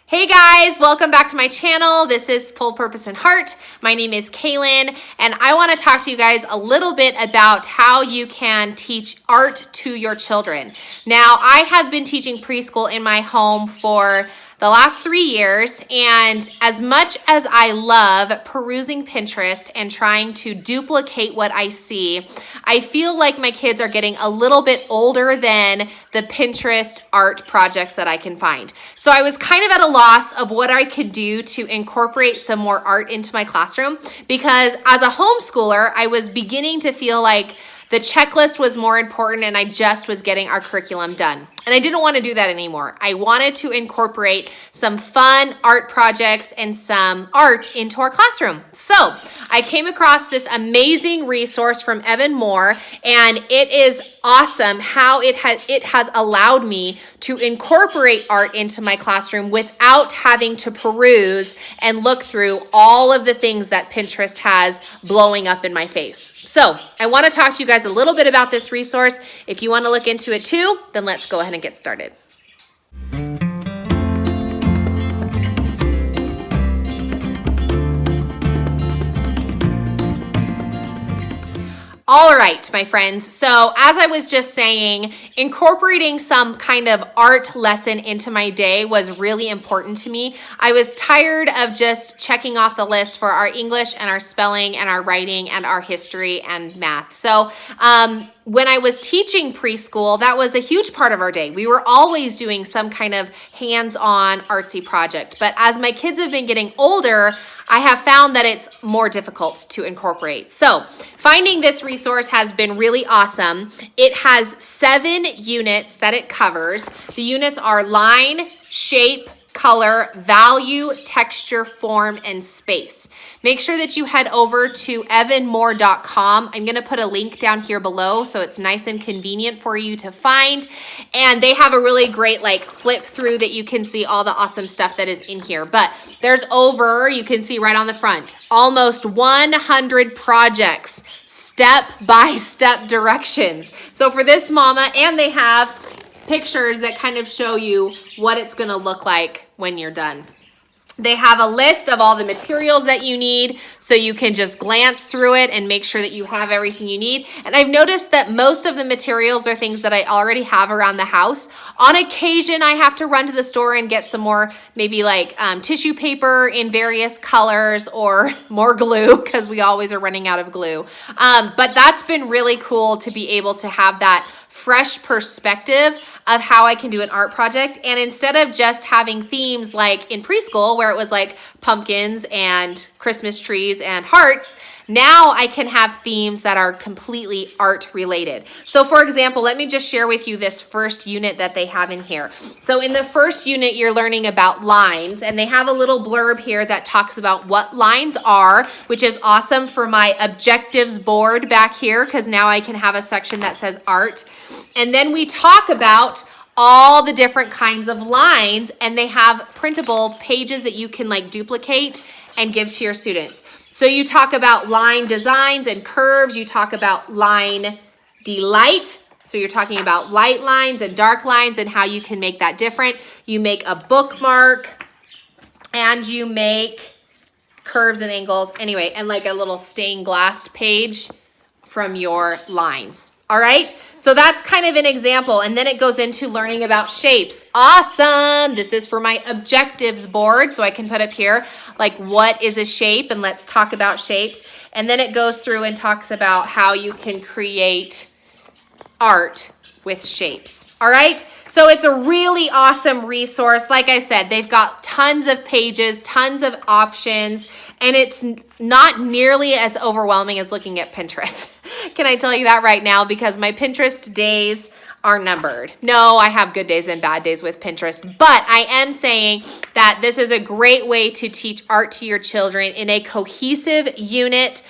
Hey guys, welcome back to my channel. This is Full Purpose and Heart. My name is Kaylin, and I want to talk to you guys a little bit about how you can teach art to your children. Now, I have been teaching preschool in my home for the last 3 years, and as much as I love perusing Pinterest and trying to duplicate what I see, I feel like my kids are getting a little bit older than the Pinterest art projects that I can find. So I was kind of at a loss of what I could do to incorporate some more art into my classroom, because as a homeschooler, I was beginning to feel like the checklist was more important and I just was getting our curriculum done. And I didn't want to do that anymore. I wanted to incorporate some fun art projects and some art into our classroom. So I came across this amazing resource from Evan Moore, and it is awesome how it has allowed me to incorporate art into my classroom without having to peruse and look through all of the things that Pinterest has blowing up in my face. So I want to talk to you guys a little bit about this resource. If you want to look into it too, then let's go ahead and get started. All right, my friends. So as I was just saying, incorporating some kind of art lesson into my day was really important to me. I was tired of just checking off the list for our English and our spelling and our writing and our history and math. So when I was teaching preschool, that was a huge part of our day. We were always doing some kind of hands-on artsy project. But as my kids have been getting older, I have found that it's more difficult to incorporate. So finding this resource has been really awesome. It has 7 units that it covers. The units are line, shape, color, value, texture, form, and space. Make sure that you head over to evanmoore.com. I'm going to put a link down here below so it's nice and convenient for you to find. And they have a really great flip through that you can see all the awesome stuff that is in here. But there's you can see right on the front, almost 100 projects, step-by-step directions. So for this mama, and they have pictures that kind of show you what it's going to look like when you're done. They have a list of all the materials that you need, so you can just glance through it and make sure that you have everything you need. And I've noticed that most of the materials are things that I already have around the house. On occasion, I have to run to the store and get some more, maybe tissue paper in various colors or more glue, because we always are running out of glue. But that's been really cool to be able to have that fresh perspective of how I can do an art project. And instead of just having themes like in preschool where it was like pumpkins and Christmas trees and hearts, now I can have themes that are completely art related. So for example, let me just share with you this first unit that they have in here. So in the first unit, you're learning about lines, and they have a little blurb here that talks about what lines are, which is awesome for my objectives board back here, because now I can have a section that says art. And then we talk about all the different kinds of lines, and they have printable pages that you can duplicate and give to your students. So you talk about line designs and curves. You talk about line delight. So you're talking about light lines and dark lines and how you can make that different. You make a bookmark, and you make curves and angles. Anyway, and a little stained glass page from your lines. All right, so that's kind of an example. And then it goes into learning about shapes. Awesome. This is for my objectives board. So I can put up here, what is a shape? And let's talk about shapes. And then it goes through and talks about how you can create art with shapes. All right, so it's a really awesome resource. Like I said, they've got tons of pages, tons of options, and it's not nearly as overwhelming as looking at Pinterest. Can I tell you that right now? Because my Pinterest days are numbered. No, I have good days and bad days with Pinterest, but I am saying that this is a great way to teach art to your children in a cohesive unit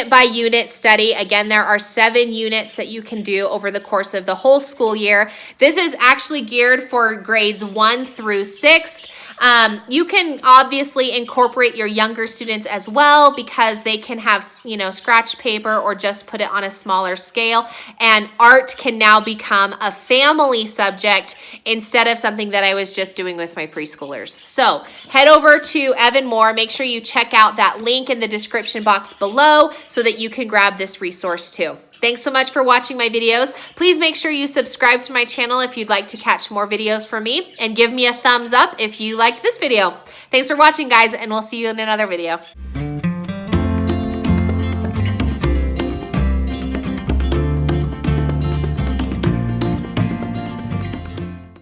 by unit study. Again, there are 7 units that you can do over the course of the whole school year. This is actually geared for grades 1 through 6. You can obviously incorporate your younger students as well, because they can have, scratch paper or just put it on a smaller scale. And art can now become a family subject instead of something that I was just doing with my preschoolers. So head over to Evan Moore. Make sure you check out that link in the description box below so that you can grab this resource too. Thanks so much for watching my videos. Please make sure you subscribe to my channel if you'd like to catch more videos from me, and give me a thumbs up if you liked this video. Thanks for watching, guys, and we'll see you in another video.